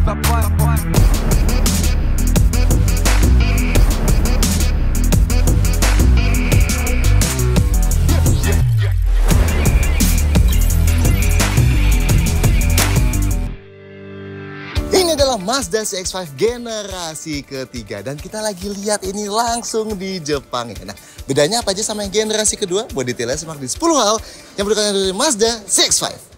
Ini adalah Mazda CX-5 generasi ketiga dan kita lagi lihat ini langsung di Jepang ya. Nah, bedanya apa aja sama yang generasi kedua? Buat detailnya simak di 10 hal yang berkaitan dari Mazda CX-5.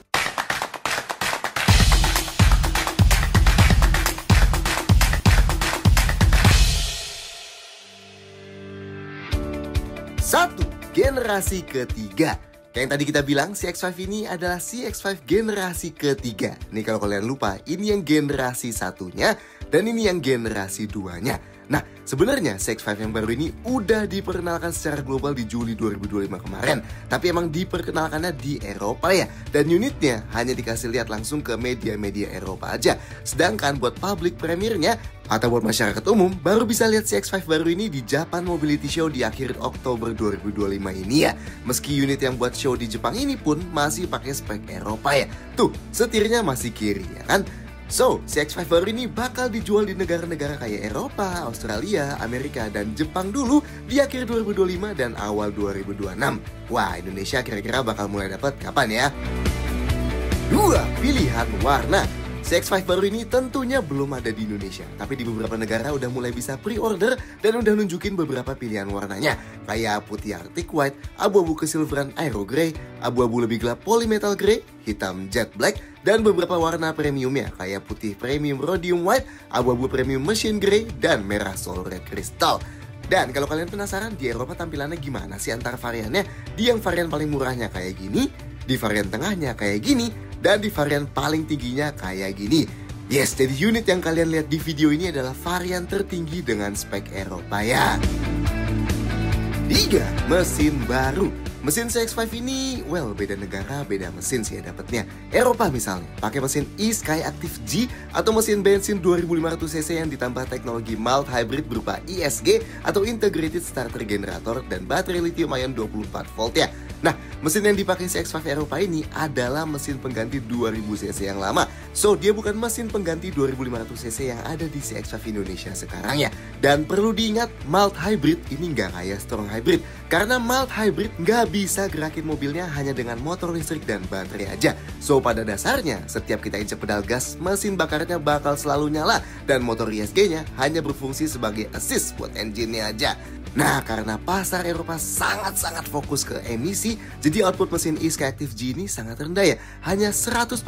Satu, generasi ketiga. Kayak yang tadi kita bilang, CX-5 ini adalah CX-5 generasi ketiga. Nih kalau kalian lupa, ini yang generasi satunya dan ini yang generasi duanya. Nah, sebenarnya CX-5 yang baru ini udah diperkenalkan secara global di Juli 2025 kemarin. Tapi emang diperkenalkannya di Eropa ya. Dan unitnya hanya dikasih lihat langsung ke media-media Eropa aja. Sedangkan buat public premiernya atau buat masyarakat umum, baru bisa lihat CX-5 baru ini di Japan Mobility Show di akhir Oktober 2025 ini ya. Meski unit yang buat show di Jepang ini pun masih pakai spek Eropa ya. Tuh, setirnya masih kiri ya kan. So, CX-5 baru ini bakal dijual di negara-negara kayak Eropa, Australia, Amerika, dan Jepang dulu di akhir 2025 dan awal 2026. Wah, Indonesia kira-kira bakal mulai dapat kapan ya? 2. Pilihan warna. CX-5 baru ini tentunya belum ada di Indonesia, tapi di beberapa negara udah mulai bisa pre-order dan udah nunjukin beberapa pilihan warnanya. Kayak putih Arctic White, abu-abu kesilveran Aero Grey, abu-abu lebih gelap Polymetal Grey, hitam Jet Black, dan beberapa warna premiumnya kayak putih Premium Rhodium White, abu-abu Premium Machine Grey, dan merah Soul Red Crystal. Dan kalau kalian penasaran di Eropa tampilannya gimana sih antar variannya, di yang varian paling murahnya kayak gini, di varian tengahnya kayak gini, dan di varian paling tingginya kayak gini. Yes, jadi unit yang kalian lihat di video ini adalah varian tertinggi dengan spek Eropa ya. 3. Mesin baru. Mesin CX-5 ini, well, beda negara, beda mesin sih ya dapetnya. Eropa misalnya, pakai mesin e-Sky Active G atau mesin bensin 2500cc yang ditambah teknologi mild hybrid berupa ISG atau Integrated Starter Generator dan baterai lithium ion 24V ya. Nah, mesin yang dipakai CX-5 Eropa ini adalah mesin pengganti 2000cc yang lama. So, dia bukan mesin pengganti 2500cc yang ada di CX-5 Indonesia sekarang ya. Dan perlu diingat, mild hybrid ini nggak kayak strong hybrid. Karena mild hybrid nggak bisa gerakin mobilnya hanya dengan motor listrik dan baterai aja. So, pada dasarnya, setiap kita injek pedal gas, mesin bakarnya bakal selalu nyala. Dan motor ISG-nya hanya berfungsi sebagai assist buat engine-nya aja. Nah, karena pasar Eropa sangat-sangat fokus ke emisi, jadi output mesin e-Sky Active G ini sangat rendah ya, hanya 141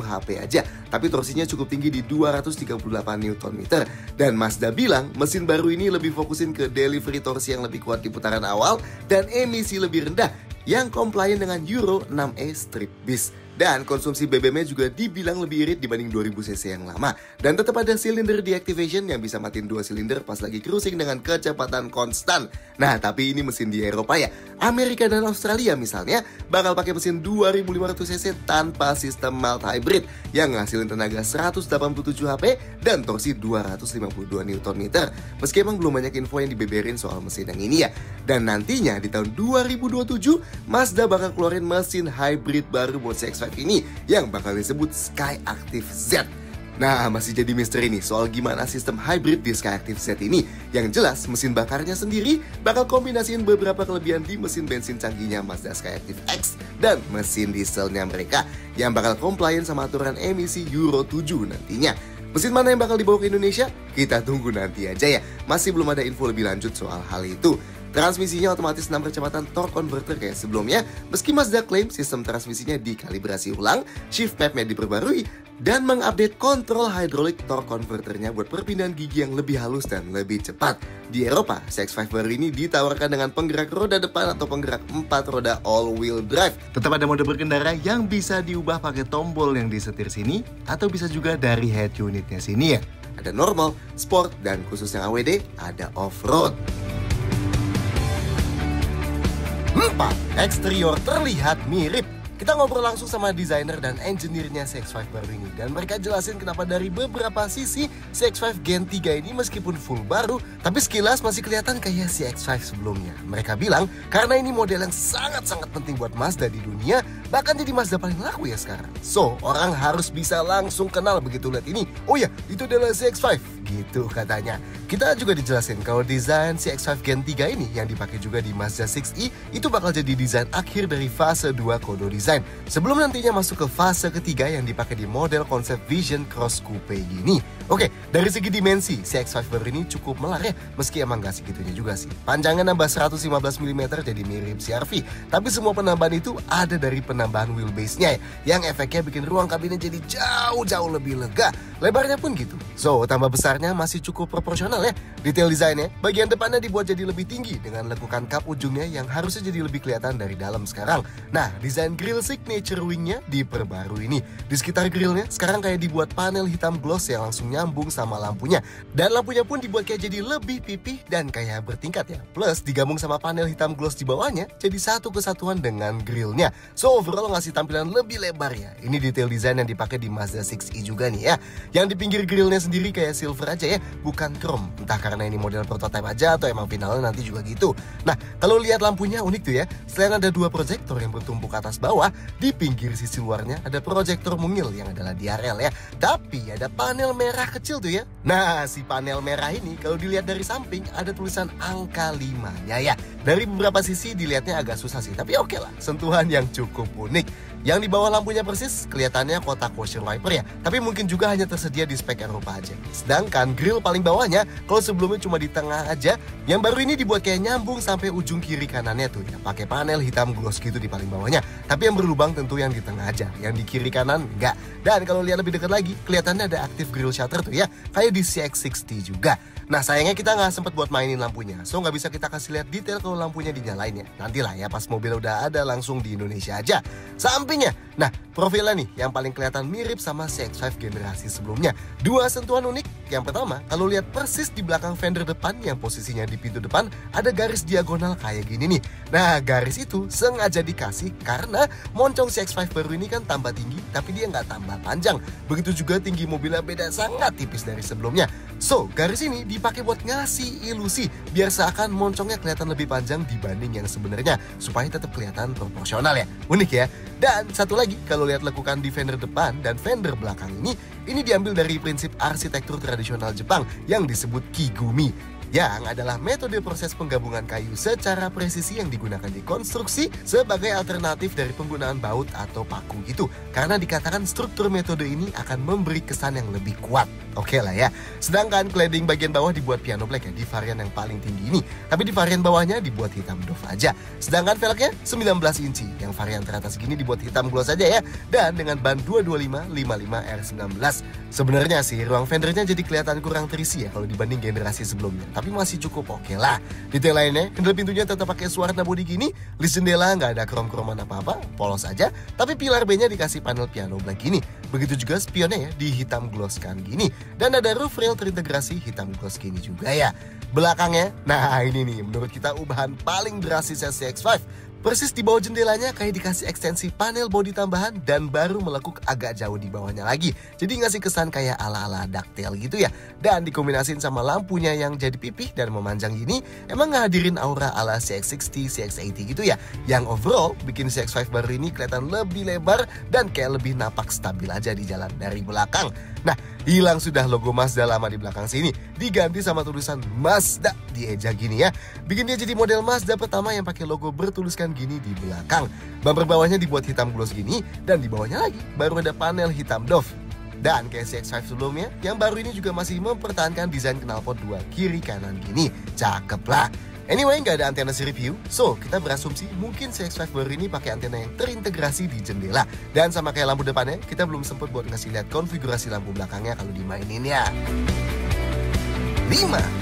HP aja, tapi torsinya cukup tinggi di 238 Nm. Dan Mazda bilang mesin baru ini lebih fokusin ke delivery torsi yang lebih kuat di putaran awal dan emisi lebih rendah, yang compliant dengan Euro 6e Street Beast. Dan konsumsi BBM-nya juga dibilang lebih irit dibanding 2000cc yang lama. Dan tetap ada silinder deactivation yang bisa matiin 2 silinder pas lagi cruising dengan kecepatan konstan. Nah, tapi ini mesin di Eropa ya. Amerika dan Australia misalnya bakal pakai mesin 2500cc tanpa sistem mild hybrid yang ngasilin tenaga 187 HP dan torsi 252 Nm. Meski emang belum banyak info yang dibeberin soal mesin yang ini ya. Dan nantinya di tahun 2027 Mazda bakal keluarin mesin hybrid baru buat CX-5 ini yang bakal disebut Sky Active Z. Nah, masih jadi misteri nih soal gimana sistem hybrid di Sky Active Z ini. Yang jelas, mesin bakarnya sendiri bakal kombinasiin beberapa kelebihan di mesin bensin canggihnya Mazda Sky Active X dan mesin dieselnya mereka yang bakal compliant sama aturan emisi Euro 7 nantinya. Mesin mana yang bakal dibawa ke Indonesia? Kita tunggu nanti aja ya. Masih belum ada info lebih lanjut soal hal itu. Transmisinya otomatis 6 kecepatan torque converter kayak sebelumnya. Meski Mazda klaim sistem transmisinya dikalibrasi ulang, shift map-nya diperbarui, dan mengupdate kontrol hidrolik torque converternya buat perpindahan gigi yang lebih halus dan lebih cepat. Di Eropa, CX-5 baru ini ditawarkan dengan penggerak roda depan atau penggerak 4 roda all-wheel drive. Tetap ada mode berkendara yang bisa diubah pakai tombol yang disetir sini, atau bisa juga dari head unitnya sini ya. Ada normal, sport, dan khusus yang AWD, ada off-road. 4. Eksterior terlihat mirip. Kita ngobrol langsung sama desainer dan engineer-nya CX-5 baru ini. Dan mereka jelasin kenapa dari beberapa sisi CX-5 Gen 3 ini meskipun full baru, tapi sekilas masih kelihatan kayak CX-5 sebelumnya. Mereka bilang karena ini model yang sangat-sangat penting buat Mazda di dunia, bahkan jadi Mazda paling laku ya sekarang. So, orang harus bisa langsung kenal begitu lihat ini. Oh ya, itu adalah CX-5, gitu katanya. Kita juga dijelasin kalau desain CX-5 Gen 3 ini yang dipakai juga di Mazda 6e itu bakal jadi desain akhir dari fase 2 Kodo Design. Sebelum nantinya masuk ke fase ketiga yang dipakai di model konsep Vision Cross Coupe gini. Oke, dari segi dimensi, CX-5 baru ini cukup melar ya, meski emang gak segitunya juga sih. Panjangnya nambah 115 mm jadi mirip CR-V, tapi semua penambahan itu ada dari penambahan wheelbase-nya ya, yang efeknya bikin ruang kabinnya jadi jauh-jauh lebih lega. Lebarnya pun gitu. So, tambah besarnya masih cukup proporsional ya. Detail desainnya, bagian depannya dibuat jadi lebih tinggi dengan lekukan kap ujungnya yang harusnya jadi lebih kelihatan dari dalam sekarang. Nah, desain grill signature wingnya diperbarui ini. Di sekitar grillnya sekarang kayak dibuat panel hitam gloss yang langsung nyambung sama lampunya. Dan lampunya pun dibuat kayak jadi lebih pipih dan kayak bertingkat ya. Plus digabung sama panel hitam gloss di bawahnya jadi satu kesatuan dengan grillnya. So overall ngasih tampilan lebih lebar ya. Ini detail desain yang dipakai di Mazda 6e juga nih ya. Yang di pinggir grillnya sendiri kayak silver aja ya, bukan chrome. Entah karena ini model prototype aja atau emang finalnya nanti juga gitu. Nah, kalau lihat lampunya unik tuh ya. Selain ada dua proyektor yang bertumpuk atas bawah, di pinggir sisi luarnya ada proyektor mungil yang adalah DRL ya. Tapi ada panel merah kecil tuh ya. Nah, si panel merah ini kalau dilihat dari samping ada tulisan angka 5-nya ya. Dari beberapa sisi dilihatnya agak susah sih, tapi oke lah, sentuhan yang cukup unik. Yang di bawah lampunya persis kelihatannya kotak washer wiper ya, tapi mungkin juga hanya tersedia di spek Eropa aja. Sedangkan grill paling bawahnya, kalau sebelumnya cuma di tengah aja, yang baru ini dibuat kayak nyambung sampai ujung kiri kanannya tuh ya, pakai panel hitam gloss gitu di paling bawahnya. Tapi yang berlubang tentu yang di tengah aja, yang di kiri kanan enggak. Dan kalau lihat lebih dekat lagi, kelihatannya ada aktif grill shutter tuh ya, kayak di CX-60 juga. Nah sayangnya kita nggak sempet buat mainin lampunya, so nggak bisa kita kasih lihat detail kalau lampunya dinyalain ya. Nantilah ya pas mobil udah ada langsung di Indonesia aja. Sampingnya, nah profilnya nih yang paling kelihatan mirip sama CX-5 generasi sebelumnya. Dua sentuhan unik. Yang pertama, kalau lihat persis di belakang fender depan yang posisinya di pintu depan ada garis diagonal kayak gini nih. Nah garis itu sengaja dikasih karena moncong CX-5 baru ini kan tambah tinggi tapi dia nggak tambah panjang. Begitu juga tinggi mobilnya beda sangat tipis dari sebelumnya. So garis ini dipakai buat ngasih ilusi biar seakan moncongnya kelihatan lebih panjang dibanding yang sebenarnya supaya tetap kelihatan proporsional ya. Unik ya. Dan satu lagi, kalau lihat lekukan di fender depan dan fender belakang ini diambil dari prinsip arsitektur tradisional Jepang yang disebut kigumi, yang adalah metode proses penggabungan kayu secara presisi yang digunakan di konstruksi sebagai alternatif dari penggunaan baut atau paku gitu. Karena dikatakan struktur metode ini akan memberi kesan yang lebih kuat. Oke lah ya. Sedangkan cladding bagian bawah dibuat piano black ya di varian yang paling tinggi ini. Tapi di varian bawahnya dibuat hitam doff aja. Sedangkan velgnya 19 inci. Yang varian teratas gini dibuat hitam gloss aja ya. Dan dengan ban 225/55 R19. Sebenarnya sih ruang fendernya jadi kelihatan kurang terisi ya kalau dibanding generasi sebelumnya. Tapi masih cukup oke lah. Detail lainnya, handle pintunya tetap pakai warna bodi gini. List jendela nggak ada krom-kroman apa-apa, polos aja. Tapi pilar B-nya dikasih panel piano black gini. Begitu juga spionnya ya di hitam gloss kan gini. Dan ada roof rail terintegrasi hitam gloss gini juga ya. Belakangnya, nah ini nih menurut kita ubahan paling drastis CX-5. Persis di bawah jendelanya kayak dikasih ekstensi panel bodi tambahan dan baru melekuk agak jauh di bawahnya lagi. Jadi ngasih kesan kayak ala-ala ducktail gitu ya. Dan dikombinasiin sama lampunya yang jadi pipih dan memanjang gini, emang ngehadirin aura ala CX-60, CX-80 gitu ya. Yang overall bikin CX-5 baru ini kelihatan lebih lebar dan kayak lebih napak stabil aja di jalan dari belakang. Nah, hilang sudah logo Mazda lama di belakang sini, diganti sama tulisan Mazda di eja gini ya. Bikin dia jadi model Mazda pertama yang pakai logo bertuliskan gini di belakang. Bumper bawahnya dibuat hitam gloss gini dan di bawahnya lagi baru ada panel hitam doff. Dan kayak CX-5 sebelumnya, yang baru ini juga masih mempertahankan desain knalpot 2 kiri kanan gini. Cakep lah. Anyway, nggak ada antena review, so kita berasumsi mungkin CX-5 baru ini pakai antena yang terintegrasi di jendela. Dan sama kayak lampu depannya, kita belum sempat buat ngasih lihat konfigurasi lampu belakangnya kalau dimainin ya. 5.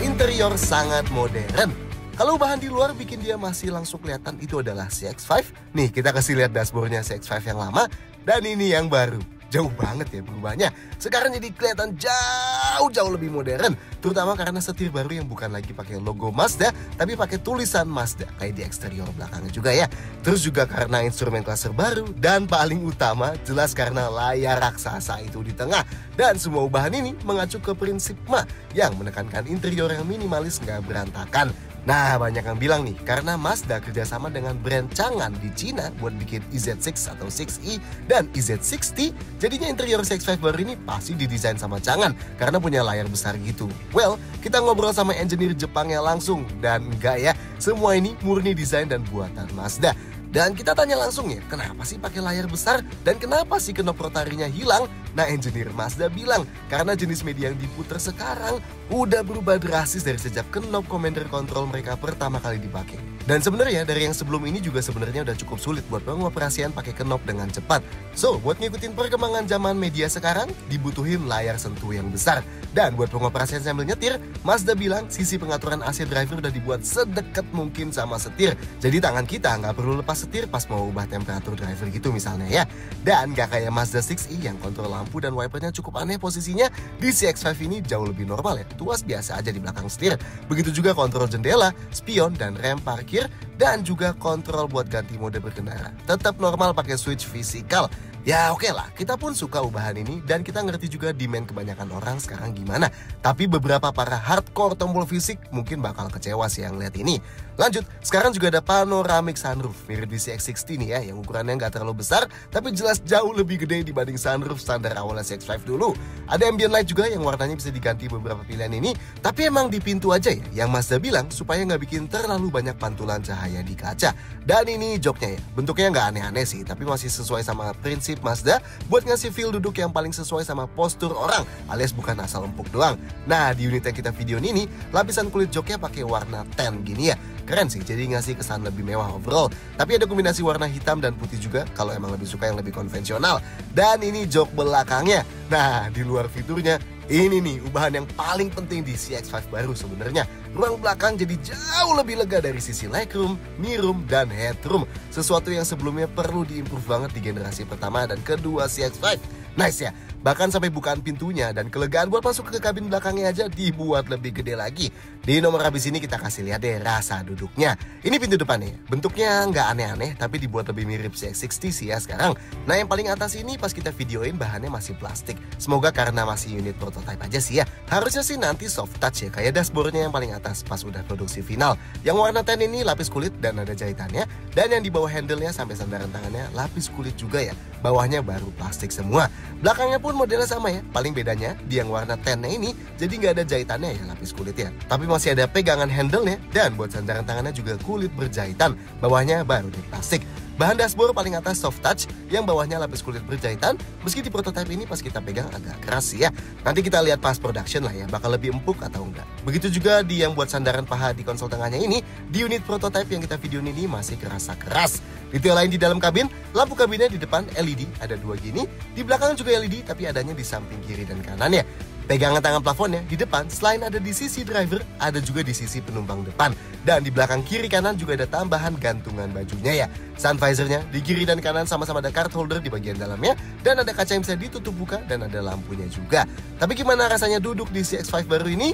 Interior sangat modern. Kalau bahan di luar bikin dia masih langsung kelihatan itu adalah CX-5. Nih, kita kasih lihat dashboardnya CX-5 yang lama dan ini yang baru. jauh banget ya berubahnya. Sekarang jadi kelihatan jauh lebih modern, terutama karena setir baru yang bukan lagi pakai logo Mazda, tapi pakai tulisan Mazda kayak di eksterior belakangnya juga ya. Terus juga karena instrumen cluster baru, dan paling utama jelas karena layar raksasa itu di tengah. Dan semua ubahan ini mengacu ke prinsip MA yang menekankan interior yang minimalis nggak berantakan. Nah, banyak yang bilang nih, karena Mazda kerjasama dengan brand Changan di Cina buat bikin EZ6 atau 6e dan EZ60, jadinya interior CX-5 baru ini pasti didesain sama Changan karena punya layar besar gitu. Well, kita ngobrol sama engineer Jepangnya langsung, dan enggak ya, semua ini murni desain dan buatan Mazda. Dan kita tanya langsung ya, kenapa sih pakai layar besar dan kenapa sih knob rotarinya hilang? Nah, engineer Mazda bilang karena jenis media yang diputer sekarang udah berubah drastis dari sejak knob commander control mereka pertama kali dipakai. Dan sebenarnya dari yang sebelum ini juga sebenarnya udah cukup sulit buat pengoperasian pakai knob dengan cepat. So, buat ngikutin perkembangan zaman media sekarang, dibutuhin layar sentuh yang besar. Dan buat pengoperasian sambil nyetir, Mazda bilang sisi pengaturan AC driver udah dibuat sedekat mungkin sama setir. Jadi tangan kita nggak perlu lepas setir pas mau ubah temperatur driver gitu misalnya ya. Dan gak kayak Mazda 6e yang kontrol lampu dan wipernya cukup aneh posisinya, di CX-5 ini jauh lebih normal ya. Tuas biasa aja di belakang setir. Begitu juga kontrol jendela, spion, dan rem parkir, dan juga kontrol buat ganti mode berkendara. Tetap normal pakai switch fisikal. Ya oke lah, kita pun suka ubahan ini dan kita ngerti juga demand kebanyakan orang sekarang gimana. Tapi beberapa para hardcore tombol fisik mungkin bakal kecewa sih yang lihat ini. Lanjut, sekarang juga ada panoramic sunroof mirip di CX-60 nih ya, yang ukurannya nggak terlalu besar tapi jelas jauh lebih gede dibanding sunroof standar awalnya CX-5 dulu. Ada ambient light juga yang warnanya bisa diganti beberapa pilihan ini, tapi emang di pintu aja ya, yang Mazda bilang supaya nggak bikin terlalu banyak pantulan cahaya di kaca. Dan ini joknya ya, bentuknya nggak aneh-aneh sih, tapi masih sesuai sama prinsip Mazda buat ngasih feel duduk yang paling sesuai sama postur orang, alias bukan asal empuk doang. Nah, di unit yang kita videoin ini, lapisan kulit joknya pakai warna tan gini ya. Keren sih, jadi ngasih kesan lebih mewah overall. Tapi ada kombinasi warna hitam dan putih juga kalau emang lebih suka yang lebih konvensional. Dan ini jok belakangnya. Nah, di luar fiturnya, ini nih ubahan yang paling penting di CX-5 baru sebenarnya. Ruang belakang jadi jauh lebih lega dari sisi legroom, knee-room, dan headroom. Sesuatu yang sebelumnya perlu diimprove banget di generasi pertama dan kedua CX-5. Nice ya, bahkan sampai bukaan pintunya dan kelegaan buat masuk ke kabin belakangnya aja dibuat lebih gede lagi. Di nomor habis ini kita kasih lihat deh rasa duduknya. Ini pintu depannya, bentuknya nggak aneh-aneh tapi dibuat lebih mirip CX-60 sih ya sekarang. Nah, yang paling atas ini pas kita videoin bahannya masih plastik. Semoga karena masih unit prototype aja sih ya. Harusnya sih nanti soft touch ya, kayak dashboardnya yang paling atas pas udah produksi final. Yang warna tan ini lapis kulit dan ada jahitannya. Dan yang di bawah handle-nya sampai sandaran tangannya lapis kulit juga ya. Bawahnya baru plastik semua. Belakangnya pun modelnya sama ya. Paling bedanya di yang warna tan-nya ini jadi nggak ada jahitannya ya, lapis kulit ya. Tapi masih ada pegangan handle-nya dan buat sandaran tangannya juga kulit berjahitan. Bawahnya baru dari plastik. Bahan dashboard paling atas soft touch, yang bawahnya lapis kulit berjahitan. Meski di prototype ini pas kita pegang agak keras sih ya. Nanti kita lihat pas production lah ya, bakal lebih empuk atau enggak. Begitu juga di yang buat sandaran paha di konsol tengahnya ini, di unit prototype yang kita videoin ini masih kerasa keras. Detail lain di dalam kabin, lampu kabinnya di depan LED, ada 2 gini. Di belakang juga LED, tapi adanya di samping kiri dan kanan ya. Pegangan tangan plafonnya di depan, selain ada di sisi driver, ada juga di sisi penumpang depan. Dan di belakang kiri kanan juga ada tambahan gantungan bajunya ya. Sun visornya di kiri dan kanan sama-sama ada card holder di bagian dalamnya. Dan ada kaca yang bisa ditutup buka dan ada lampunya juga. Tapi gimana rasanya duduk di CX-5 baru ini?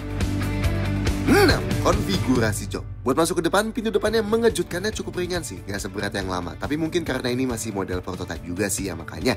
6. Konfigurasi jok. Buat masuk ke depan, pintu depannya mengejutkannya cukup ringan sih, gak seberat yang lama. Tapi mungkin karena ini masih model prototype juga sih ya, makanya.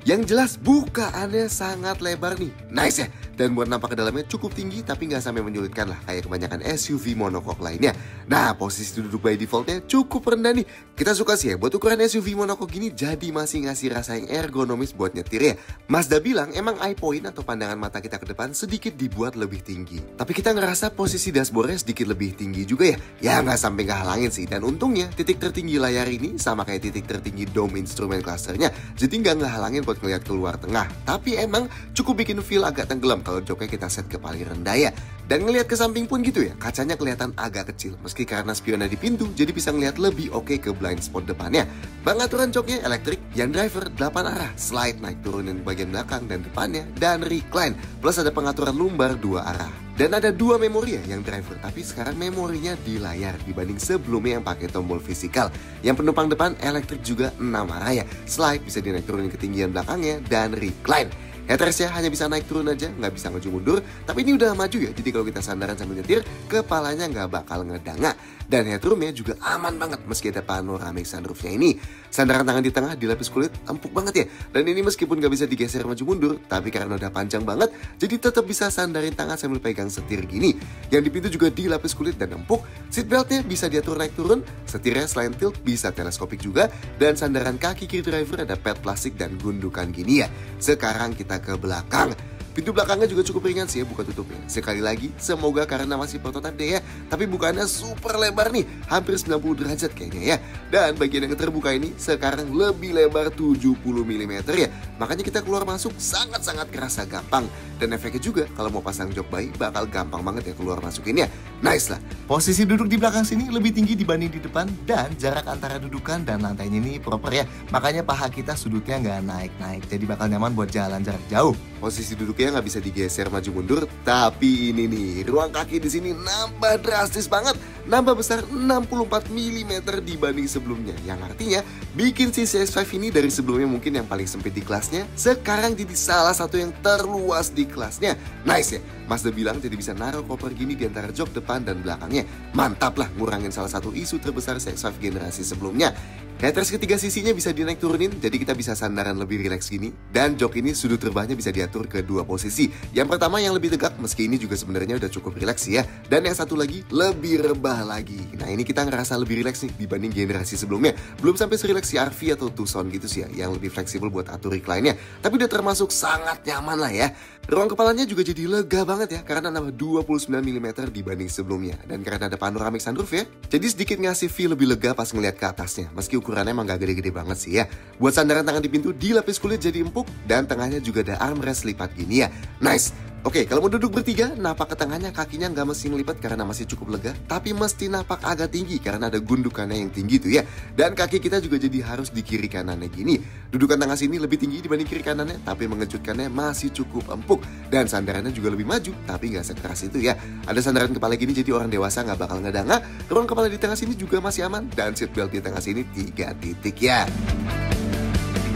Yang jelas bukaannya sangat lebar nih, nice ya. Dan buat nampak ke dalamnya cukup tinggi tapi nggak sampai menyulitkan lah kayak kebanyakan SUV monocoque lainnya. Nah, posisi duduk by defaultnya cukup rendah nih. Kita suka sih ya, buat ukuran SUV monocoque gini jadi masih ngasih rasa yang ergonomis buat nyetir ya. Mazda bilang emang eye point atau pandangan mata kita ke depan sedikit dibuat lebih tinggi. Tapi kita ngerasa posisi dashboardnya sedikit lebih tinggi juga ya. Ya nggak sampai ngehalangin sih. Dan untungnya titik tertinggi layar ini sama kayak titik tertinggi dome instrumen clusternya. Jadi nggak ngehalangin buat ngeliat keluar tengah. Tapi emang cukup bikin feel agak tenggelam kalau joknya kita set ke paling rendah ya. Dan ngelihat ke samping pun gitu ya, kacanya kelihatan agak kecil. Meski karena spionnya di pintu, jadi bisa ngelihat lebih oke ke blind spot depannya. Pengaturan joknya elektrik, yang driver 8 arah, slide naik turunin bagian belakang dan depannya, dan recline. Plus ada pengaturan lumbar 2 arah. Dan ada 2 memori ya yang driver, tapi sekarang memorinya di layar dibanding sebelumnya yang pakai tombol fisikal. Yang penumpang depan elektrik juga 6 arah ya, slide bisa dinaik turunin ketinggian belakangnya, dan recline. Headrestnya hanya bisa naik turun aja, nggak bisa maju mundur. Tapi ini udah maju ya, jadi kalau kita sandaran sambil nyetir, kepalanya nggak bakal ngedanga. Dan headroomnya juga aman banget meski ada panoramic sunroofnya ini. Sandaran tangan di tengah dilapis kulit empuk banget ya. Dan ini meskipun nggak bisa digeser maju mundur, tapi karena udah panjang banget, jadi tetap bisa sandarin tangan sambil pegang setir gini. Yang di pintu juga dilapis kulit dan empuk. Seatbeltnya bisa diatur naik turun, setirnya selain tilt bisa teleskopik juga, dan sandaran kaki kiri driver ada pad plastik dan gundukan gini ya. Sekarang kita ke belakang. Pintu belakangnya juga cukup ringan sih ya buka tutupnya. Sekali lagi, semoga karena masih prototipe deh ya, tapi bukannya super lebar nih, hampir 90 derajat kayaknya ya. Dan bagian yang terbuka ini sekarang lebih lebar 70 mm ya. Makanya kita keluar masuk sangat-sangat kerasa gampang. Dan efeknya juga kalau mau pasang jok bayi bakal gampang banget ya keluar masukinnya. Nice lah. Posisi duduk di belakang sini lebih tinggi dibanding di depan, dan jarak antara dudukan dan lantainya ini proper ya. Makanya paha kita sudutnya nggak naik-naik, jadi bakal nyaman buat jalan jarak jauh. Posisi duduknya nggak bisa digeser maju mundur, tapi ini nih ruang kaki di sini nambah drastis banget, nambah besar 64 mm dibanding sebelumnya, yang artinya bikin si CX-5 ini dari sebelumnya mungkin yang paling sempit di kelasnya, sekarang jadi salah satu yang terluas di kelasnya. Nice ya, Mazda bilang jadi bisa naruh koper gini di antara jok depan dan belakangnya. Mantap lah, ngurangin salah satu isu terbesar CX-5 generasi sebelumnya. Headrest ketiga sisinya bisa dinaik turunin, jadi kita bisa sandaran lebih rileks gini. Dan jok ini sudut terbahnya bisa diatur ke 2 posisi. Yang pertama yang lebih tegak, meski ini juga sebenarnya udah cukup rileks ya. Dan yang satu lagi lebih rebah lagi. Nah ini kita ngerasa lebih rileks nih dibanding generasi sebelumnya. Belum sampai serileks si RV atau Tucson gitu sih ya, yang lebih fleksibel buat atur recline-nya. Tapi udah termasuk sangat nyaman lah ya. Ruang kepalanya juga jadi lega banget ya, karena nambah 29 mm dibanding sebelumnya. Dan karena ada panoramic sunroof ya, jadi sedikit ngasih feel lebih lega pas ngeliat ke atasnya. Meski ukurannya emang gak gede-gede banget sih ya. Buat sandaran tangan di pintu dilapis kulit jadi empuk, dan tengahnya juga ada armrest lipat gini ya. Nice. Oke, kalau mau duduk bertiga, napak ke tengahnya kakinya nggak mesti ngelipat karena masih cukup lega, tapi mesti napak agak tinggi karena ada gundukannya yang tinggi tuh ya. Dan kaki kita juga jadi harus di kiri kanannya gini. Dudukan tengah sini lebih tinggi dibanding kiri kanannya, tapi mengejutkannya masih cukup empuk. Dan sandarannya juga lebih maju, tapi nggak sekeras itu ya. Ada sandaran kepala gini jadi orang dewasa nggak bakal ngedanga. Ruang kepala di tengah sini juga masih aman, dan seatbelt di tengah sini 3 titik ya.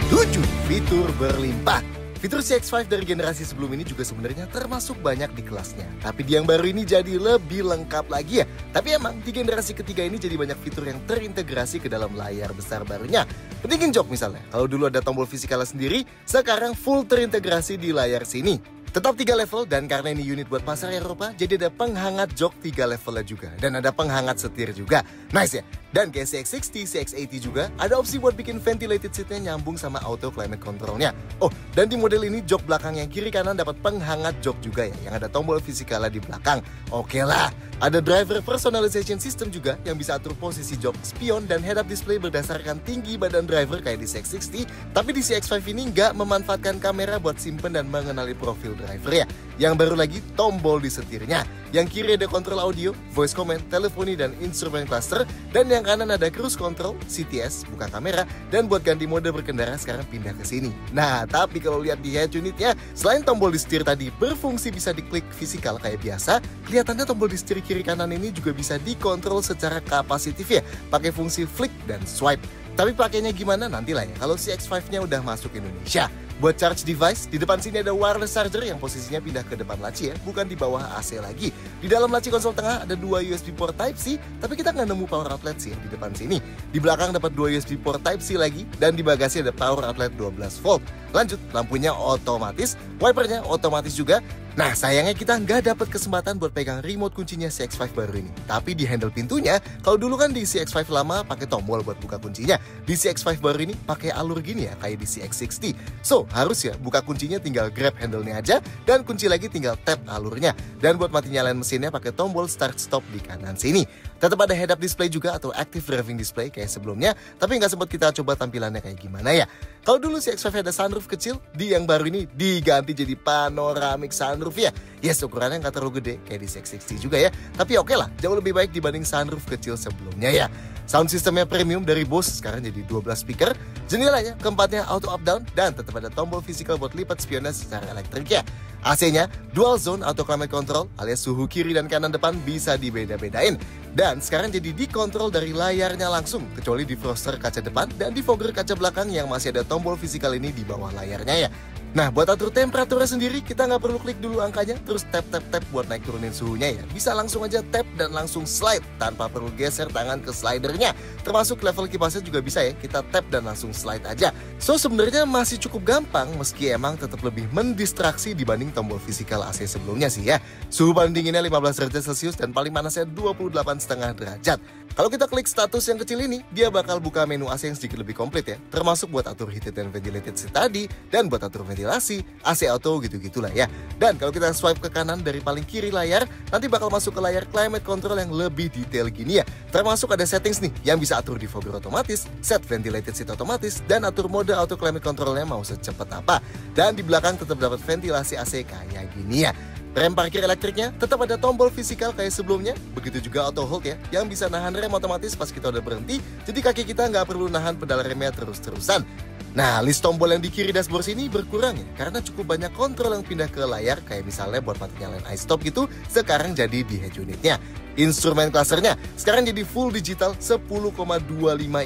7. Fitur berlimpah. Fitur CX-5 dari generasi sebelum ini juga sebenarnya termasuk banyak di kelasnya. Tapi di yang baru ini jadi lebih lengkap lagi ya. Tapi emang di generasi ketiga ini jadi banyak fitur yang terintegrasi ke dalam layar besar barunya. Pentingin jok misalnya, kalau dulu ada tombol fisikalnya sendiri, sekarang full terintegrasi di layar sini. Tetap 3 level, dan karena ini unit buat pasar Eropa, jadi ada penghangat jok 3 levelnya juga. Dan ada penghangat setir juga. Nice ya? Dan kayak CX-60, CX-80 juga, ada opsi buat bikin ventilated seatnya nyambung sama auto climate controlnya. Oh, dan di model ini jok belakang yang kiri kanan dapat penghangat jok juga ya, yang ada tombol fisikalnya di belakang. Oke lah. Ada driver personalization system juga yang bisa atur posisi jok, spion, dan head-up display berdasarkan tinggi badan driver kayak di CX-60. Tapi di CX-5 ini nggak memanfaatkan kamera buat simpen dan mengenali profil driver ya. Yang baru lagi, tombol di setirnya. Yang kiri ada kontrol audio, voice command, teleponi, dan instrumen cluster. Dan yang kanan ada cruise control, CTS, buka kamera, dan buat ganti mode berkendara sekarang pindah ke sini. Nah, tapi kalau lihat di head unitnya, selain tombol di setir tadi berfungsi bisa diklik fisikal kayak biasa, kelihatannya tombol di setir kiri kanan ini juga bisa dikontrol secara kapasitif ya, pakai fungsi flick dan swipe. Tapi pakainya gimana nantilah ya kalau CX-5-nya udah masuk Indonesia. Buat charge device, di depan sini ada wireless charger yang posisinya pindah ke depan laci ya, bukan di bawah AC lagi. Di dalam laci konsol tengah ada 2 USB port Type-C, tapi kita nggak nemu power outlet sih di depan sini. Di belakang dapat 2 USB port Type-C lagi, dan di bagasi ada power outlet 12 volt. Lanjut, lampunya otomatis, wipernya otomatis juga. Nah, sayangnya kita nggak dapat kesempatan buat pegang remote kuncinya CX-5 baru ini. Tapi di handle pintunya, kalau dulu kan di CX-5 lama pakai tombol buat buka kuncinya. Di CX-5 baru ini pakai alur gini ya, kayak di CX-60. So, harus ya buka kuncinya tinggal grab handle-nya aja, dan kunci lagi tinggal tap alurnya. Dan buat mati nyalain mesinnya pakai tombol start stop di kanan sini. Tetap ada head-up display juga atau active driving display kayak sebelumnya, tapi nggak sempat kita coba tampilannya kayak gimana ya. Kalau dulu si X5 ada sunroof kecil, di yang baru ini diganti jadi panoramic sunroof ya. Yes, ukurannya nggak terlalu gede kayak di CX-60 juga ya, tapi oke lah, jauh lebih baik dibanding sunroof kecil sebelumnya ya. Sound systemnya premium dari Bose, sekarang jadi 12 speaker. Jendelanya keempatnya auto up down dan tetap ada tombol physical buat lipat spionnya secara elektrik ya. AC-nya dual zone auto climate control alias suhu kiri dan kanan depan bisa dibeda-bedain. Dan sekarang jadi dikontrol dari layarnya langsung, kecuali defroster kaca depan dan defogger kaca belakang yang masih ada tombol physical ini di bawah layarnya ya. Nah, buat atur temperaturnya sendiri, kita nggak perlu klik dulu angkanya, terus tap buat naik turunin suhunya ya. Bisa langsung aja tap dan langsung slide, tanpa perlu geser tangan ke slidernya. Termasuk level kipasnya juga bisa ya, kita tap dan langsung slide aja. So, sebenarnya masih cukup gampang, meski emang tetap lebih mendistraksi dibanding tombol fisikal AC sebelumnya sih ya. Suhu paling dinginnya 15 derajat Celcius dan paling panasnya 28,5 derajat. Kalau kita klik status yang kecil ini, dia bakal buka menu AC yang sedikit lebih komplit ya. Termasuk buat atur heated and ventilated seat tadi, dan buat atur ventilasi, AC auto gitu-gitulah ya. Dan kalau kita swipe ke kanan dari paling kiri layar, nanti bakal masuk ke layar climate control yang lebih detail gini ya. Termasuk ada settings nih, yang bisa atur defogger otomatis, set ventilated seat otomatis, dan atur mode auto climate controlnya mau secepat apa. Dan di belakang tetap dapat ventilasi AC kayak gini ya. Rem parkir elektriknya tetap ada tombol fisikal kayak sebelumnya, begitu juga auto hold ya, yang bisa nahan rem otomatis pas kita udah berhenti, jadi kaki kita nggak perlu nahan pedal remnya terus-terusan. Nah, list tombol yang di kiri dashboard sini berkurang ya, karena cukup banyak kontrol yang pindah ke layar, kayak misalnya buat mati nyalain iStop gitu, sekarang jadi di head unitnya. Instrumen clusternya sekarang jadi full digital 10,25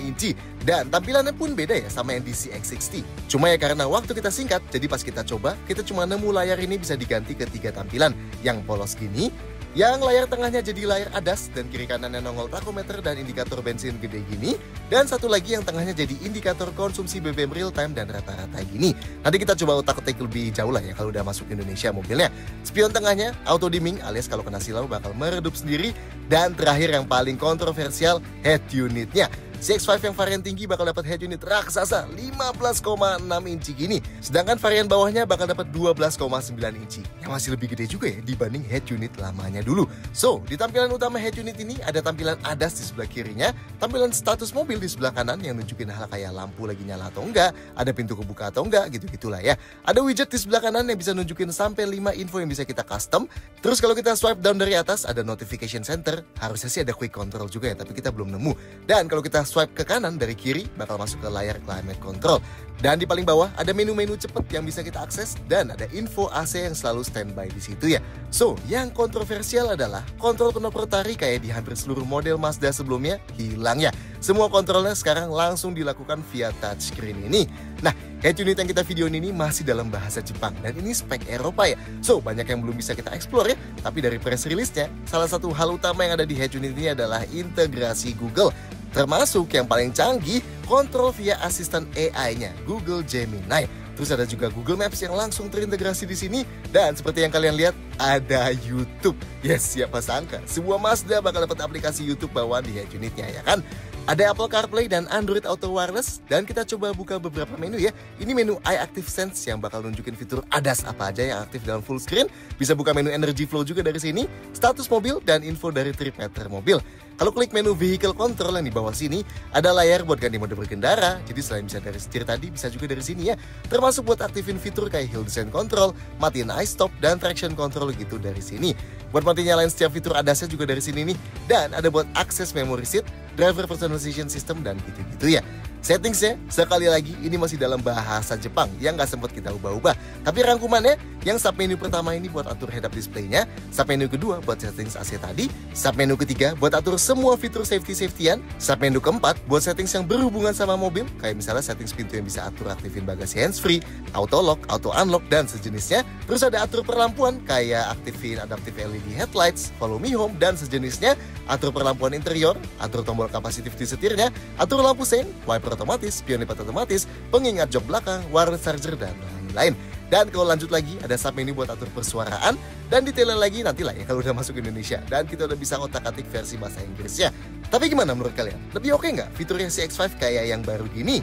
inci, dan tampilannya pun beda ya sama yang di CX-60. Cuma ya karena waktu kita singkat, jadi pas kita coba, kita cuma nemu layar ini bisa diganti ke 3 tampilan, yang polos gini, yang layar tengahnya jadi layar ADAS dan kiri kanannya nongol tachometer dan indikator bensin gede gini, dan satu lagi yang tengahnya jadi indikator konsumsi BBM real time dan rata-rata gini. Nanti kita coba utak-atik lebih jauh lah ya kalau udah masuk Indonesia mobilnya. Spion tengahnya auto dimming alias kalau kena silau bakal meredup sendiri, dan terakhir yang paling kontroversial, head unitnya. CX-5 yang varian tinggi bakal dapat head unit raksasa 15,6 inci gini. Sedangkan varian bawahnya bakal dapat 12,9 inci. Yang masih lebih gede juga ya dibanding head unit lamanya dulu. So, di tampilan utama head unit ini ada tampilan ADAS di sebelah kirinya, tampilan status mobil di sebelah kanan yang nunjukin hal kayak lampu lagi nyala atau enggak, ada pintu kebuka atau enggak, gitu-gitulah ya. Ada widget di sebelah kanan yang bisa nunjukin sampai 5 info yang bisa kita custom. Terus kalau kita swipe down dari atas ada notification center, harusnya sih ada quick control juga ya, tapi kita belum nemu. Dan kalau kita swipe ke kanan dari kiri bakal masuk ke layar climate control. Dan di paling bawah ada menu-menu cepet yang bisa kita akses dan ada info AC yang selalu standby di situ ya. So, yang kontroversial adalah kontrol knop rotary kayak di hampir seluruh model Mazda sebelumnya hilang ya. Semua kontrolnya sekarang langsung dilakukan via touchscreen ini. Nah, head unit yang kita videoin ini masih dalam bahasa Jepang dan ini spek Eropa ya. So, banyak yang belum bisa kita explore ya. Tapi dari press release-nya, salah satu hal utama yang ada di head unit ini adalah integrasi Google. Termasuk yang paling canggih, kontrol via asisten AI-nya, Google Gemini. Terus ada juga Google Maps yang langsung terintegrasi di sini. Dan seperti yang kalian lihat, ada YouTube. Yes, siapa sangka, sebuah Mazda bakal dapat aplikasi YouTube bawaan di head unitnya ya kan? Ada Apple CarPlay dan Android Auto Wireless. Dan kita coba buka beberapa menu ya. Ini menu iActive Sense yang bakal nunjukin fitur ADAS apa aja yang aktif dalam full screen. Bisa buka menu Energy Flow juga dari sini, status mobil, dan info dari trip meter mobil. Kalau klik menu Vehicle Control yang di bawah sini, ada layar buat ganti mode berkendara. Jadi selain bisa dari setir tadi, bisa juga dari sini ya. Termasuk buat aktifin fitur kayak Hill Descent Control, matiin iStop, dan Traction Control gitu dari sini. Buat matiin nyalain setiap fitur ADAS-nya juga dari sini nih. Dan ada buat akses memory seat, driver personalization system, dan gitu-gitu ya. Settingsnya, sekali lagi, ini masih dalam bahasa Jepang yang nggak sempat kita ubah-ubah. Tapi rangkumannya, yang submenu pertama ini buat atur head-up display-nya, submenu kedua buat settings AC tadi, submenu ketiga buat atur semua fitur safety-safetyan, submenu keempat buat settings yang berhubungan sama mobil, kayak misalnya settings pintu yang bisa atur aktifin bagasi hands-free, auto lock, auto unlock, dan sejenisnya. Terus ada atur perlampuan, kayak aktifin adaptive LED headlights, follow me home, dan sejenisnya, atur perlampuan interior, atur tombol kapasitif di setirnya, atur lampu sein, wiper otomatis, spion lipat otomatis, pengingat jok belakang, wireless charger, dan lain-lain. Dan kalau lanjut lagi, ada submenu buat atur persuaraan, dan detailnya lagi nantilah ya kalau udah masuk Indonesia, dan kita udah bisa otak-atik versi bahasa Inggrisnya. Tapi gimana menurut kalian? Lebih oke nggak fiturnya CX-5 kayak yang baru gini?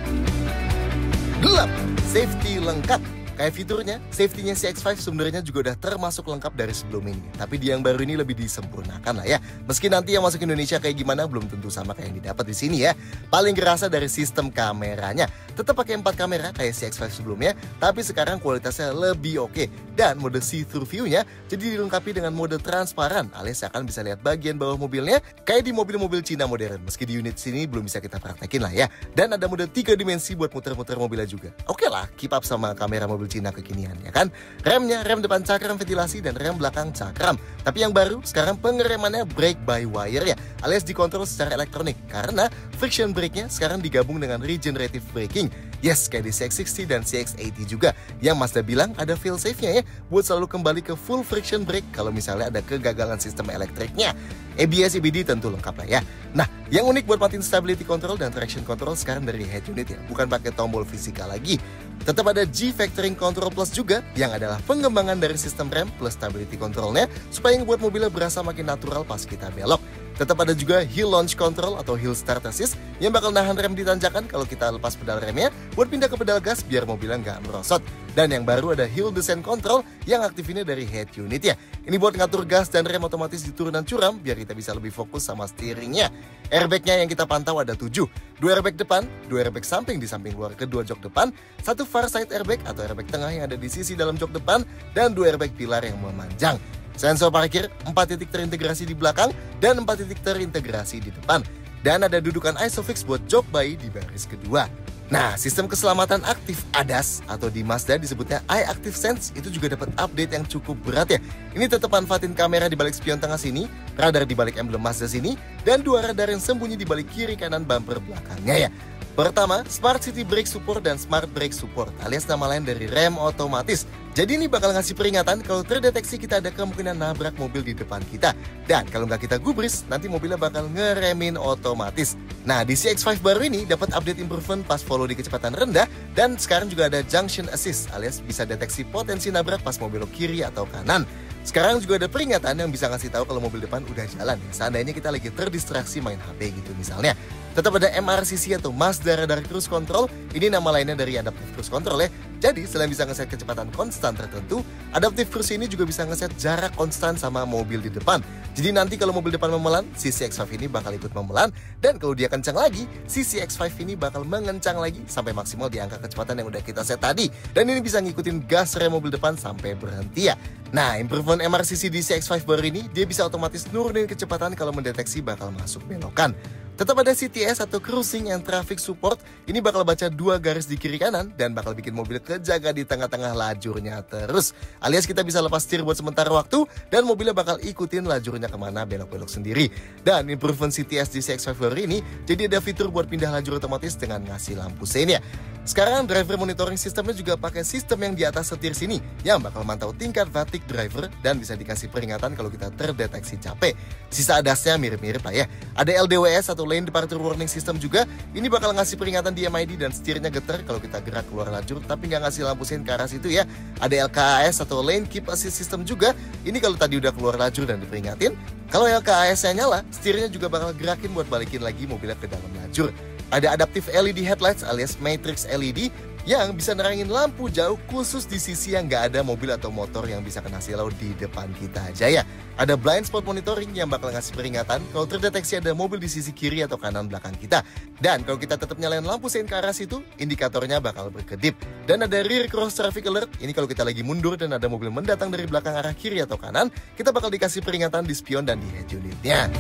Gelap, safety lengkap. Kayak fiturnya, safety-nya CX-5 sebenarnya juga udah termasuk lengkap dari sebelum ini. Tapi di yang baru ini lebih disempurnakan lah ya. Meski nanti yang masuk Indonesia kayak gimana belum tentu sama kayak yang didapat di sini ya. Paling kerasa dari sistem kameranya. Tetap pakai 4 kamera kayak CX-5 sebelumnya, tapi sekarang kualitasnya lebih oke. Dan mode see-through view-nya jadi dilengkapi dengan mode transparan, alias akan bisa lihat bagian bawah mobilnya kayak di mobil-mobil Cina modern. Meski di unit sini belum bisa kita praktekin lah ya. Dan ada mode 3 dimensi buat muter-muter mobilnya juga. Oke lah, keep up sama kamera mobil Cina kekinian ya kan. Remnya rem depan cakram ventilasi dan rem belakang cakram. Tapi yang baru sekarang pengeremannya brake by wire ya, alias dikontrol secara elektronik. Karena friction brake-nya sekarang digabung dengan regenerative braking. Yes, kayak di CX-60 dan CX-80 juga. Yang Mazda bilang ada fail safe-nya ya, buat selalu kembali ke full friction brake kalau misalnya ada kegagalan sistem elektriknya. ABS, EBD tentu lengkap lah ya. Nah, yang unik buat matiin stability control dan traction control sekarang dari head unit ya, bukan pakai tombol fisika lagi. Tetap ada G-Factoring Control Plus juga, yang adalah pengembangan dari sistem rem plus stability controlnya, supaya ngebuat mobilnya berasa makin natural pas kita belok. Tetap ada juga Hill Launch Control atau Hill Start Assist, yang bakal nahan rem di tanjakan kalau kita lepas pedal remnya, buat pindah ke pedal gas biar mobilnya nggak merosot. Dan yang baru ada Hill Descent Control, yang aktifinnya dari head unit ya. Ini buat ngatur gas dan rem otomatis di turunan curam, biar kita bisa lebih fokus sama steeringnya. Airbagnya yang kita pantau ada 7. 2 airbag depan, 2 airbag samping di samping luar kedua jok depan, 1 far side airbag atau airbag tengah yang ada di sisi dalam jok depan, dan 2 airbag pilar yang memanjang. Sensor parkir 4 titik terintegrasi di belakang dan 4 titik terintegrasi di depan. Dan ada dudukan ISOFIX buat jok bayi di baris kedua. Nah, sistem keselamatan aktif ADAS atau di Mazda disebutnya iActive Sense itu juga dapat update yang cukup berat ya. Ini tetap manfaatin kamera di balik spion tengah sini, radar di balik emblem Mazda sini, dan 2 radar yang sembunyi di balik kiri kanan bumper belakangnya ya. Pertama, Smart City Brake Support dan Smart Brake Support, alias nama lain dari rem otomatis. Jadi ini bakal ngasih peringatan kalau terdeteksi kita ada kemungkinan nabrak mobil di depan kita. Dan kalau nggak kita gubris, nanti mobilnya bakal ngeremin otomatis. Nah, di CX-5 baru ini dapat update improvement pas follow di kecepatan rendah, dan sekarang juga ada Junction Assist, alias bisa deteksi potensi nabrak pas mobil kiri atau kanan. Sekarang juga ada peringatan yang bisa ngasih tahu kalau mobil depan udah jalan ya, seandainya kita lagi terdistraksi main HP gitu misalnya. Tetap ada MRCC atau Mazda Radar Cruise Control, ini nama lainnya dari Adaptive Cruise Control ya. Jadi selain bisa ngeset kecepatan konstan tertentu, Adaptive Cruise ini juga bisa ngeset jarak konstan sama mobil di depan. Jadi nanti kalau mobil depan memelan, si CX-5 ini bakal ikut memelan, dan kalau dia kencang lagi, si CX-5 ini bakal mengencang lagi sampai maksimal di angka kecepatan yang udah kita set tadi. Dan ini bisa ngikutin gas rem mobil depan sampai berhenti ya. Nah, improvement MRCC di CX-5 baru ini, dia bisa otomatis nurunin kecepatan kalau mendeteksi bakal masuk belokan. Tetap ada CTS atau Cruising and Traffic Support. Ini bakal baca 2 garis di kiri kanan dan bakal bikin mobil kejaga di tengah-tengah lajurnya terus. Alias kita bisa lepas setir buat sementara waktu dan mobilnya bakal ikutin lajurnya kemana belok-belok sendiri. Dan improvement CTS di CX-5 baru ini, jadi ada fitur buat pindah lajur otomatis dengan ngasih lampu sein ya. Sekarang driver monitoring sistemnya juga pakai sistem yang di atas setir sini, yang bakal mantau tingkat fatigue driver dan bisa dikasih peringatan kalau kita terdeteksi capek. Sisa ADAS-nya mirip-mirip lah ya. Ada LDWS atau Lane Departure Warning System juga. Ini bakal ngasih peringatan di MID dan setirnya getar kalau kita gerak keluar lajur, tapi nggak ngasih lampu sein ke arah situ ya. Ada LKAS atau Lane Keep Assist System juga. Ini kalau tadi udah keluar lajur dan diperingatin. Kalau LKAS-nya nyala, setirnya juga bakal gerakin buat balikin lagi mobilnya ke dalam lajur. Ada Adaptive LED Headlights alias Matrix LED yang bisa nerangin lampu jauh khusus di sisi yang nggak ada mobil atau motor yang bisa kena silau di depan kita aja ya. Ada Blind Spot Monitoring yang bakal ngasih peringatan kalau terdeteksi ada mobil di sisi kiri atau kanan belakang kita. Dan kalau kita tetap nyalain lampu sein ke arah situ, indikatornya bakal berkedip. Dan ada Rear Cross Traffic Alert, ini kalau kita lagi mundur dan ada mobil mendatang dari belakang arah kiri atau kanan, kita bakal dikasih peringatan di spion dan di head unitnya.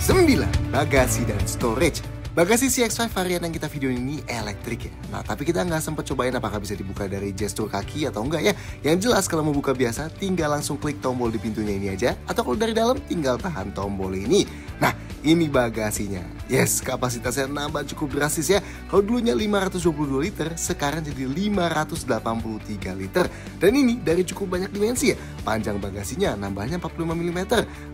9. Bagasi dan storage. Bagasi CX-5 varian yang kita video ini elektrik ya. Nah, tapi kita nggak sempat cobain apakah bisa dibuka dari gestur kaki atau enggak ya. Yang jelas kalau mau buka biasa, tinggal langsung klik tombol di pintunya ini aja. Atau kalau dari dalam, tinggal tahan tombol ini. Nah, ini bagasinya. Yes, kapasitasnya nambah cukup drastis ya. Kalau dulunya 522 liter, sekarang jadi 583 liter. Dan ini dari cukup banyak dimensi ya. Panjang bagasinya nambahnya 45 mm.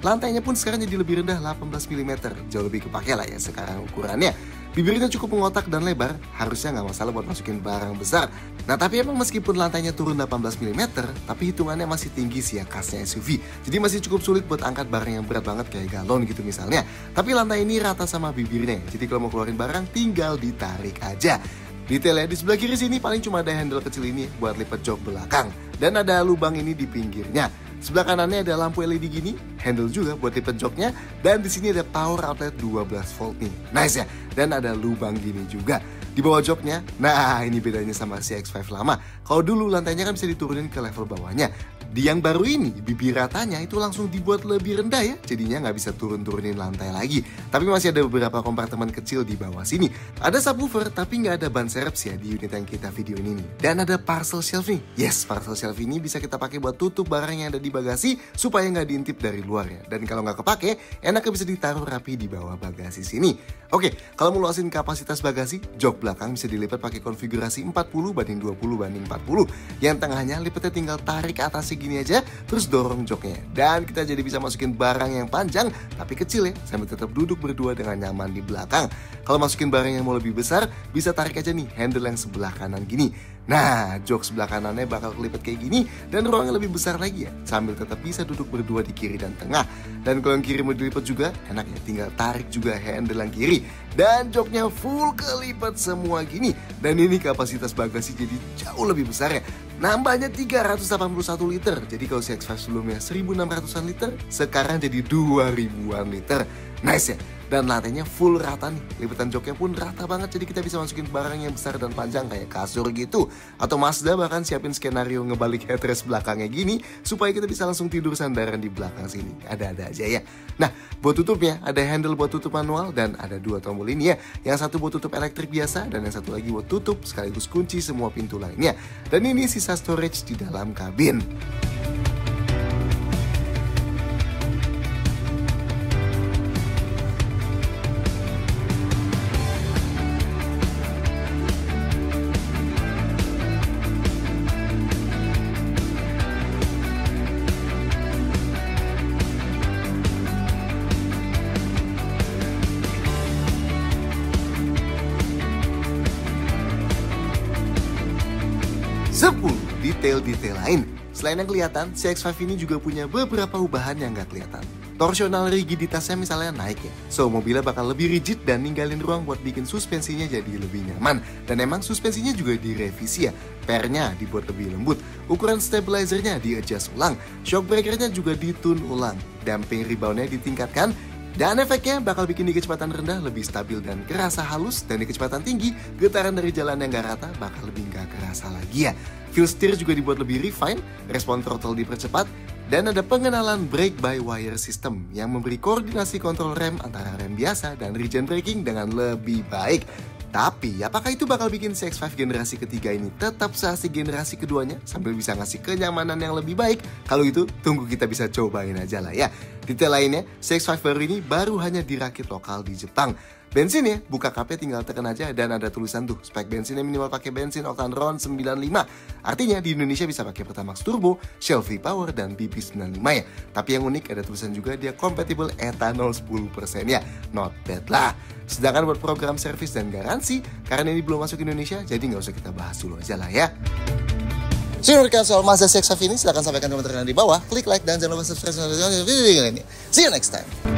Lantainya pun sekarang jadi lebih rendah 18 mm. Jauh lebih kepake lah ya sekarang ukurannya. Bibirnya cukup mengotak dan lebar, harusnya nggak masalah buat masukin barang besar. Nah, tapi emang meskipun lantainya turun 18 mm, tapi hitungannya masih tinggi sih ya khasnya SUV. Jadi masih cukup sulit buat angkat barang yang berat banget kayak galon gitu misalnya. Tapi lantai ini rata sama bibirnya, jadi kalau mau keluarin barang tinggal ditarik aja. Detailnya di sebelah kiri sini paling cuma ada handle kecil ini buat lipat jok belakang. Dan ada lubang ini di pinggirnya. Sebelah kanannya ada lampu LED gini, handle juga buat lipat joknya. Dan di sini ada power outlet 12 volt nih. Nice ya. Dan ada lubang gini juga di bawah joknya. Nah, ini bedanya sama si X5 lama. Kalau dulu lantainya kan bisa diturunin ke level bawahnya. Di yang baru ini, bibir ratanya itu langsung dibuat lebih rendah ya. Jadinya nggak bisa turun-turunin lantai lagi. Tapi masih ada beberapa kompartemen kecil di bawah sini. Ada subwoofer, tapi nggak ada ban serep sih ya di unit yang kita video ini nih. Dan ada parcel shelf nih. Yes, parcel shelf ini bisa kita pakai buat tutup barang yang ada di bagasi supaya nggak diintip dari luar ya. Dan kalau nggak kepake, enaknya bisa ditaruh rapi di bawah bagasi sini. Oke, kalau mau luasin kapasitas bagasi, jok belakang bisa dilipat pakai konfigurasi 40/20/40. Yang tengahnya lipatnya tinggal tarik ke atas gini aja, terus dorong joknya. Dan kita jadi bisa masukin barang yang panjang tapi kecil ya, sambil tetap duduk berdua dengan nyaman di belakang. Kalau masukin barang yang mau lebih besar, bisa tarik aja nih handle yang sebelah kanan gini. Nah, jok sebelah kanannya bakal kelipat kayak gini dan ruangnya lebih besar lagi ya, sambil tetap bisa duduk berdua di kiri dan tengah. Dan kalau yang kiri mau dilipat juga, enak ya, tinggal tarik juga handle yang kiri. Dan joknya full kelipat semua gini. Dan ini kapasitas bagasi jadi jauh lebih besar ya. Nambahnya 381 liter. Jadi kalau si X5 sebelumnya 1600-an liter, sekarang jadi 2000-an liter. Nice ya. Dan lantainya full rata nih. Lipatan joknya pun rata banget, jadi kita bisa masukin barang yang besar dan panjang kayak kasur gitu. Atau Mazda bahkan siapin skenario ngebalik headrest belakangnya gini supaya kita bisa langsung tidur sandaran di belakang sini. Ada-ada aja ya. Nah, buat tutupnya ada handle buat tutup manual dan ada dua tombol ini ya. Yang satu buat tutup elektrik biasa dan yang satu lagi buat tutup sekaligus kunci semua pintu lainnya. Dan ini sisa storage di dalam kabin. 10 detail-detail lain. Selain yang kelihatan, si X5 ini juga punya beberapa ubahan yang nggak kelihatan. Torsional rigiditasnya misalnya naik ya. So, mobilnya bakal lebih rigid dan ninggalin ruang buat bikin suspensinya jadi lebih nyaman. Dan emang suspensinya juga direvisi ya. Pernya dibuat lebih lembut. Ukuran stabilizernya di-adjust ulang. Shock breakernya juga ditune ulang. Damping reboundnya ditingkatkan. Dan efeknya bakal bikin di kecepatan rendah lebih stabil dan kerasa halus. Dan di kecepatan tinggi, getaran dari jalan yang gak rata bakal lebih gak kerasa lagi ya. Feel steer juga dibuat lebih refine, respon throttle dipercepat, dan ada pengenalan brake-by-wire system yang memberi koordinasi kontrol rem antara rem biasa dan regen braking dengan lebih baik. Tapi, apakah itu bakal bikin si X5 generasi ketiga ini tetap seasik generasi keduanya sambil bisa ngasih kenyamanan yang lebih baik? Kalau itu, tunggu kita bisa cobain aja lah ya. Detail lainnya, si X5 baru ini baru hanya dirakit lokal di Jepang. Bensin ya, buka kapnya tinggal tekan aja dan ada tulisan tuh, spek bensinnya minimal pakai bensin oktan RON 95. Artinya di Indonesia bisa pakai Pertamax Turbo, Shell V-Power, dan BP95 ya. Tapi yang unik ada tulisan juga dia compatible ethanol 10% ya. Not bad lah. Sedangkan buat program servis dan garansi, karena ini belum masuk Indonesia, jadi nggak usah kita bahas dulu aja lah ya. Menurut soal Mazda CX-5 ini, silahkan sampaikan komentar di bawah, klik like dan jangan lupa subscribe channel ini. See you next time.